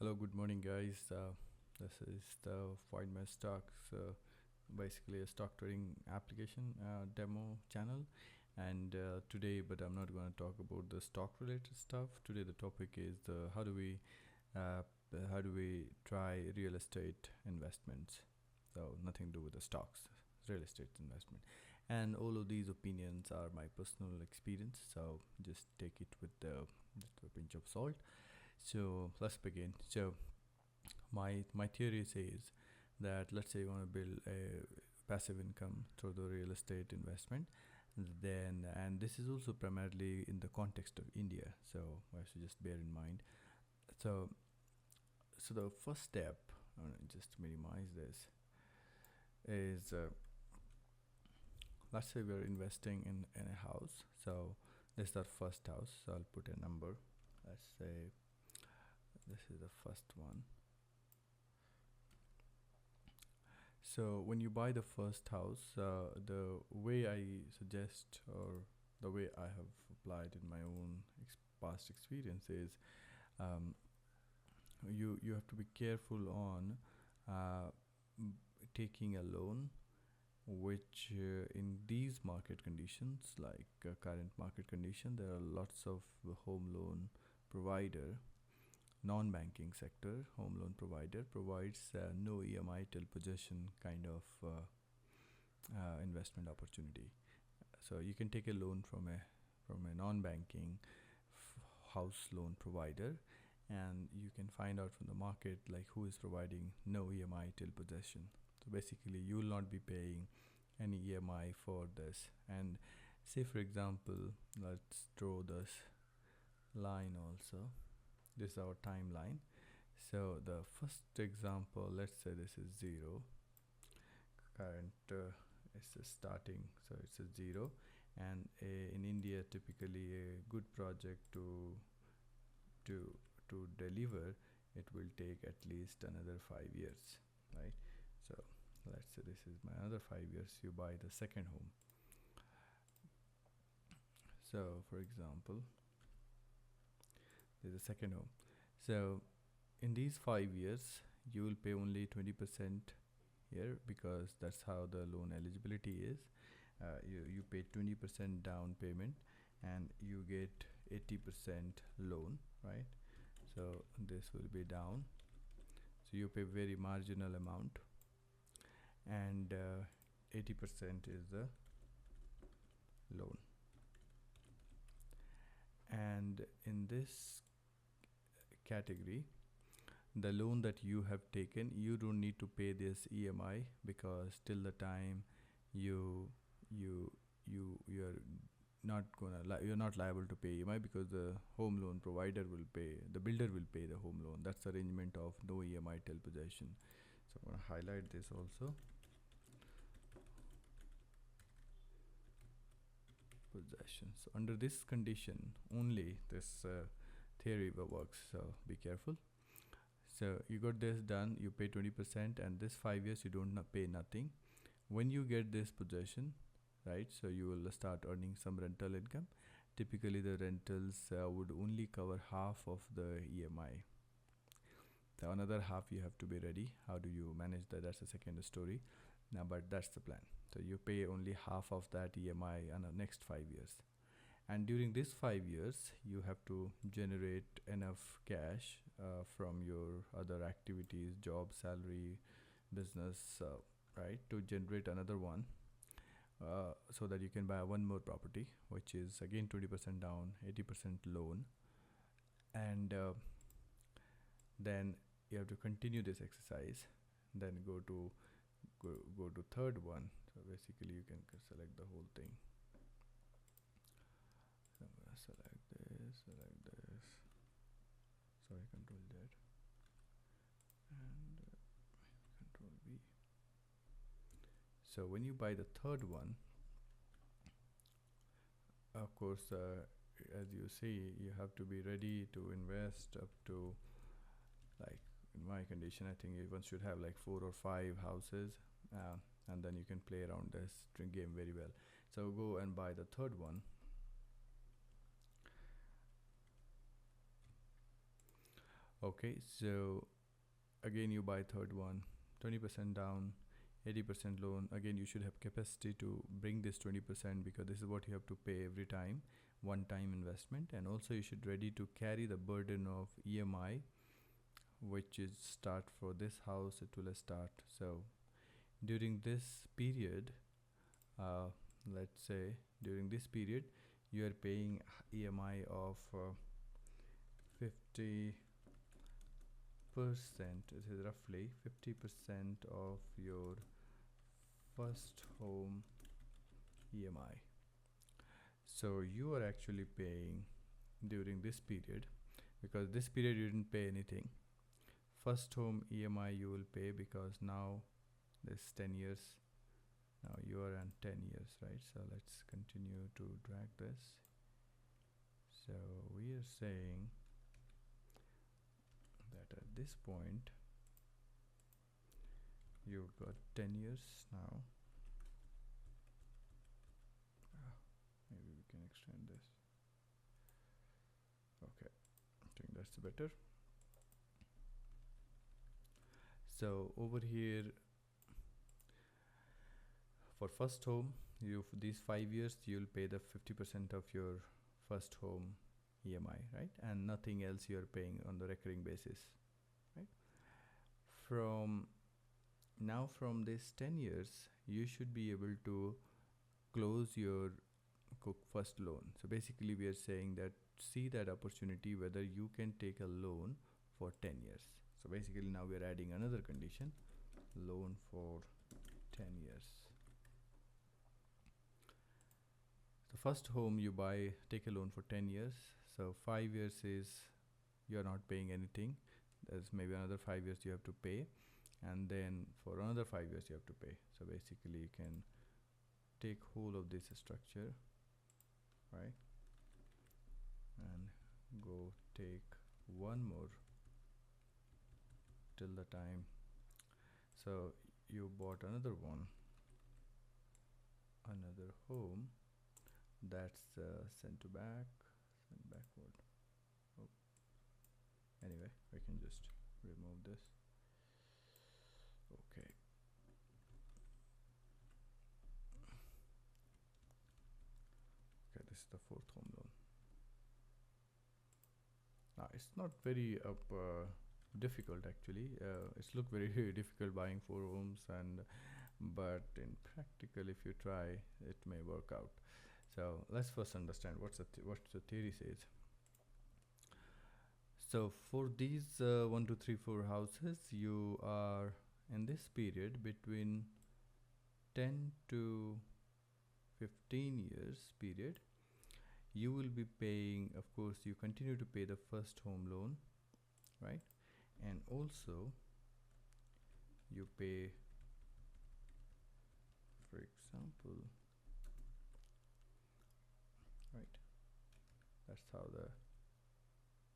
Hello, good morning, guys. This is the FindMyStocks, basically a stock trading application demo channel. And today, but I'm not going to talk about the stock related stuff. Today, the topic is uh, how do we try real estate investments? So nothing to do with the stocks, real estate investment. And all of these opinions are my personal experience. So just take it with a pinch of salt. So let's begin. So my theory says that let's say you want to build a passive income through the real estate investment, then and this is also primarily in the context of India. So I should just bear in mind. So the first step, just minimize this, is let's say we're investing in a house. So this is our first house. So I'll put a number. Let's say this is the first one. So when you buy the first house, the way I suggest, or the way I have applied in my own past experience is, um, you have to be careful on uh, taking a loan, which in these market conditions, like current market condition, there are lots of home loan provider, non-banking sector home loan provider provides no EMI till possession kind of investment opportunity. So you can take a loan from a non-banking house loan provider, and you can find out from the market like who is providing no EMI till possession. So basically, you will not be paying any EMI for this. And say for example, let's draw this line also. This is our timeline. So the first example, let's say this is 0. Current is starting, so it's a 0. And in India, typically a good project to to deliver, it will take at least another 5 years, right? So let's say this is my another 5 years. You buy the second home. So for example, there's a second home. So in these 5 years, you will pay only 20% here, because that's how the loan eligibility is. You pay 20% down payment and you get 80% loan, right? So this will be down. So you pay very marginal amount, and 80% is the loan. And in this category, the loan that you have taken, you don't need to pay this EMI, because till the time you're not you're not liable to pay EMI, because the home loan provider will pay, the builder will pay the home loan. That's the arrangement of no EMI till possession. So I'm going to highlight this also. Possession. So under this condition only this theory works, so be careful. So you got this done, you pay 20%, and this 5 years you don't pay nothing. When you get this possession, right, so you will start earning some rental income. Typically the rentals would only cover half of the EMI. The another half you have to be ready. How do you manage that? That's a second story. Now, but that's the plan. So you pay only half of that EMI on the next 5 years. And during these 5 years, you have to generate enough cash from your other activities, job, salary, business, right, to generate another one, so that you can buy one more property, which is again 20% down, 80% loan. And then you have to continue this exercise, then go to third one. So basically you can select the whole thing. So I'm gonna select this, sorry, control Z and control V. So when you buy the third one, of course, as you see, you have to be ready to invest up to, like in my condition, I think one should have like 4 or 5 houses, and then you can play around this game very well. So go and buy the third one. Okay, so again you buy third one, 20% down, 80% loan. Again, you should have capacity to bring this 20% because this is what you have to pay every time, one time investment. And also you should ready to carry the burden of EMI, which is start for this house, it will start. So during this period, uh, let's say during this period, you are paying EMI of 50%. This is roughly 50% of your first home EMI. So you are actually paying during this period, because this period you didn't pay anything. First home EMI you will pay because now this 10 years. Now you are on 10 years, right? So let's continue to drag this. So we are saying that at this point you've got 10 years now. Maybe we can extend this. Okay, I think that's better. So over here for first home, you for these 5 years you'll pay the 50% of your first home EMI, right? And nothing else you're paying on the recurring basis, right? From now, from this 10 years, you should be able to close your first loan. So basically we are saying that see that opportunity whether you can take a loan for 10 years. So basically now we are adding another condition, loan for 10 years. So first home you buy, take a loan for 10 years. So 5 years is you're not paying anything. There's maybe another 5 years you have to pay, and then for another 5 years you have to pay. So basically you can take whole of this structure, right, and go take one more till the time. So you bought another one, another home, that's sent backward. Oh. Anyway, we can just remove this. Okay. Okay, this is the fourth home loan. Now it's not very difficult actually. It's look very difficult buying 4 homes, but in practical, if you try, it may work out. So let's first understand what the theory says. So for these 1, 2, 3, 4 houses, you are in this period between 10 to 15 years period, you will be paying, of course, you continue to pay the first home loan, right? And also you pay, for example, right, that's how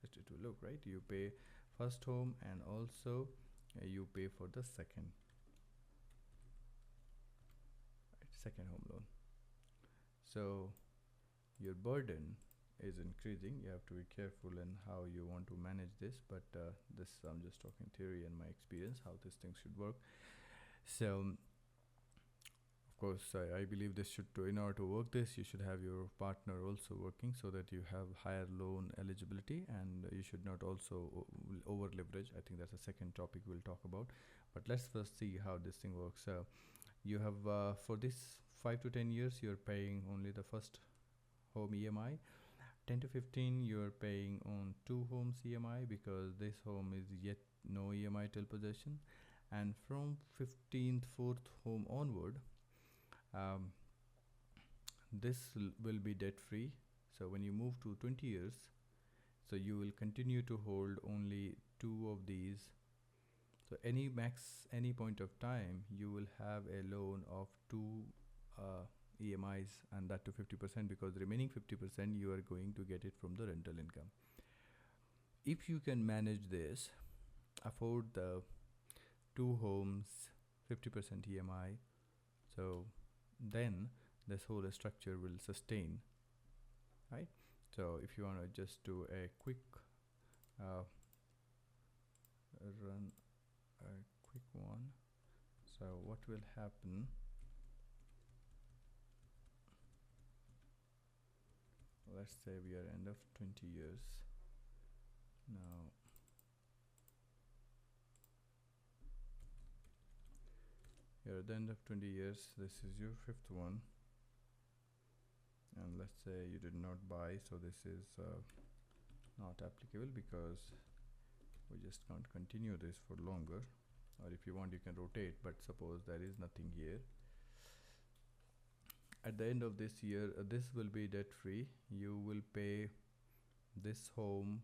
it will look, right? You pay first home and also you pay for the second home loan. So your burden is increasing. You have to be careful in how you want to manage this, but this I'm just talking theory and my experience how this thing should work. So of course I believe this should, in order to work this, you should have your partner also working so that you have higher loan eligibility, and you should not also over leverage. I think that's a second topic we'll talk about, but let's first see how this thing works. You have for this 5 to 10 years you're paying only the first home EMI. 10 to 15 you're paying on 2 homes EMI because this home is yet no EMI till possession, and from 15th 4th home onward, this will be debt free. So when you move to 20 years, so you will continue to hold only 2 of these. So any point of time you will have a loan of 2 EMIs, and that to 50%, because the remaining 50% you are going to get it from the rental income. If you can manage this, afford the 2 homes, 50% EMI, so then this whole structure will sustain, right? So if you want to just do a quick So what will happen, let's say we are end of 20 years now. You're at the end of 20 years, this is your fifth one, and let's say you did not buy, so this is not applicable because we just can't continue this for longer. Or if you want, you can rotate, but suppose there is nothing here. At the end of this year, this will be debt free. You will pay this home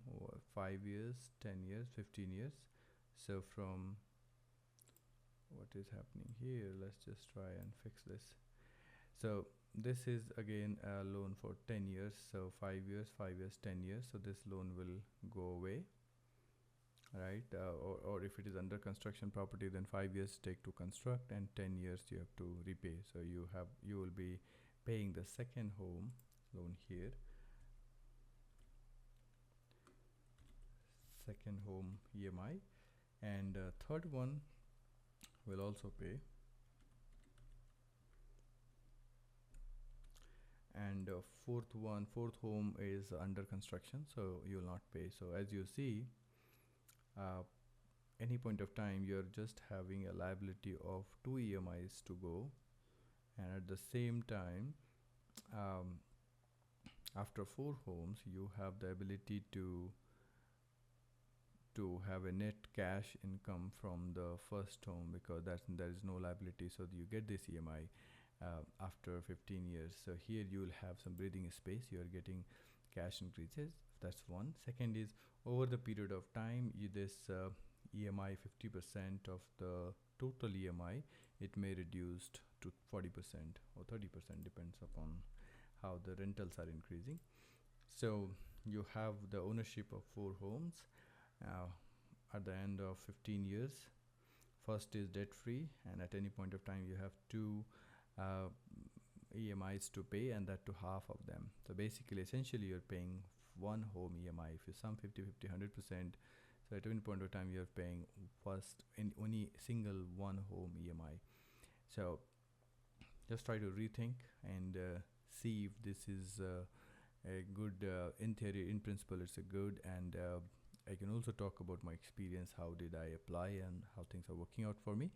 5 years, 10 years, 15 years. So from what is happening here, let's just try and fix this. So this is again a loan for 10 years, so 5 years, 5 years, 10 years. So this loan will go away, right? Or if it is under construction property, then 5 years take to construct and 10 years you have to repay. So you will be paying the second home loan here, second home EMI, and third one will also pay, and fourth home is under construction, so you will not pay. So as you see, any point of time you're just having a liability of 2 EMIs to go, and at the same time, after 4 homes you have the ability to have a net cash income from the first home, because there is no liability, so you get this EMI after 15 years. So here you will have some breathing space, you are getting cash increases. That's one. Second is, over the period of time, this EMI 50% of the total EMI, it may reduced to 40% or 30%, depends upon how the rentals are increasing. So you have the ownership of 4 homes at the end of 15 years. First is debt free, and at any point of time you have 2 EMIs to pay, and that to half of them. So basically, essentially, you're paying 1 home EMI. If you sum 50, 100%, so at any point of time you're paying first in only single 1 home EMI. So just try to rethink and see if this is a good, in theory, in principle it's a good, and I can also talk about my experience, how did I apply and how things are working out for me.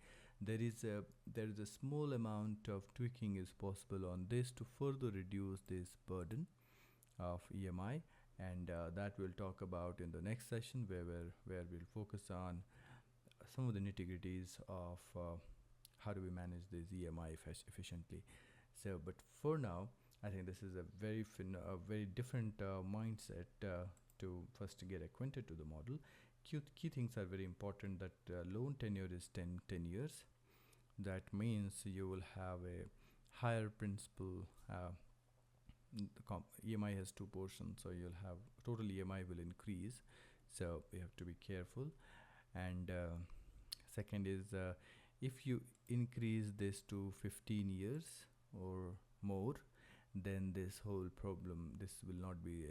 There is a small amount of tweaking is possible on this to further reduce this burden of EMI, and that we'll talk about in the next session, where we'll focus on some of the nitty-gritties of how do we manage this EMI efficiently. So, but for now, I think this is a very different mindset to first get acquainted to the model. Key things are very important, that loan tenure is 10 years. That means you will have a higher principal. EMI has 2 portions, so you'll have total EMI will increase, so you have to be careful. And second is, if you increase this to 15 years or more, then this whole problem, this will not be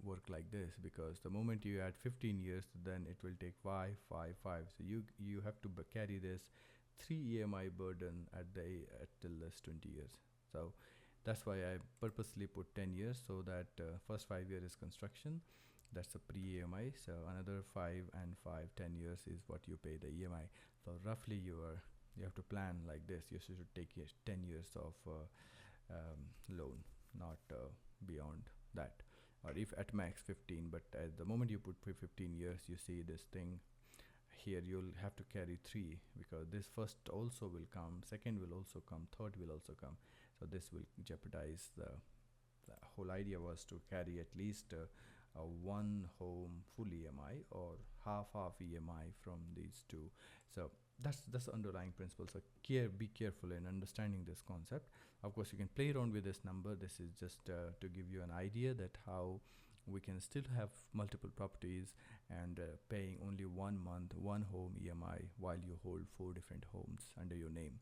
work like this, because the moment you add 15 years, then it will take 5. So you have to carry this 3 EMI burden till this 20 years. So that's why I purposely put 10 years, so that first 5 years is construction, that's a pre-EMI. So another 5 and 5, 10 years is what you pay the EMI. So roughly you have to plan like this. You should take 10 years of loan, not beyond that, or if at max 15. But at the moment you put 15 years, you see this thing here, you'll have to carry 3, because this first also will come, second will also come, third will also come. So this will jeopardize the whole idea was to carry at least a 1 home full EMI or half EMI from these 2. So that's the underlying principle. So be careful in understanding this concept. Of course, you can play around with this number. This is just to give you an idea that how we can still have multiple properties and paying only 1 month 1 home EMI while you hold 4 different homes under your name.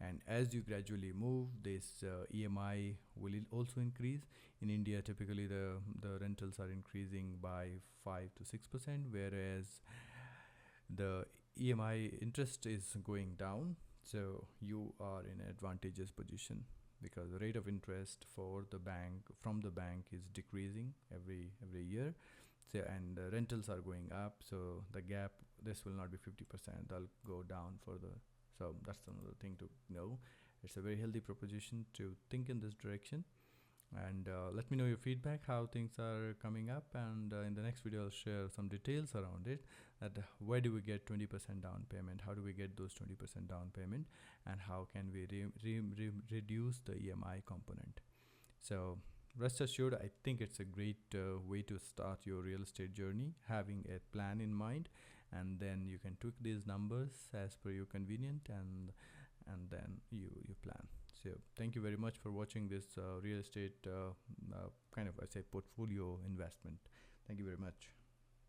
And as you gradually move, this EMI will also increase. In India, typically the rentals are increasing by 5 to 6%, whereas the EMI interest is going down, so you are in an advantageous position because the rate of interest for the bank from the bank is decreasing every year. So, and the rentals are going up, so the gap, this will not be 50%, they'll go down further. So that's another thing to know. It's a very healthy proposition to think in this direction. And let me know your feedback, how things are coming up, and in the next video I'll share some details around it, that where do we get 20% down payment, how do we get those 20% down payment, and how can we reduce the EMI component. So rest assured, I think it's a great way to start your real estate journey, having a plan in mind, and then you can tweak these numbers as per your convenient, and then you plan. So thank you very much for watching this real estate kind of, I say, portfolio investment. Thank you very much.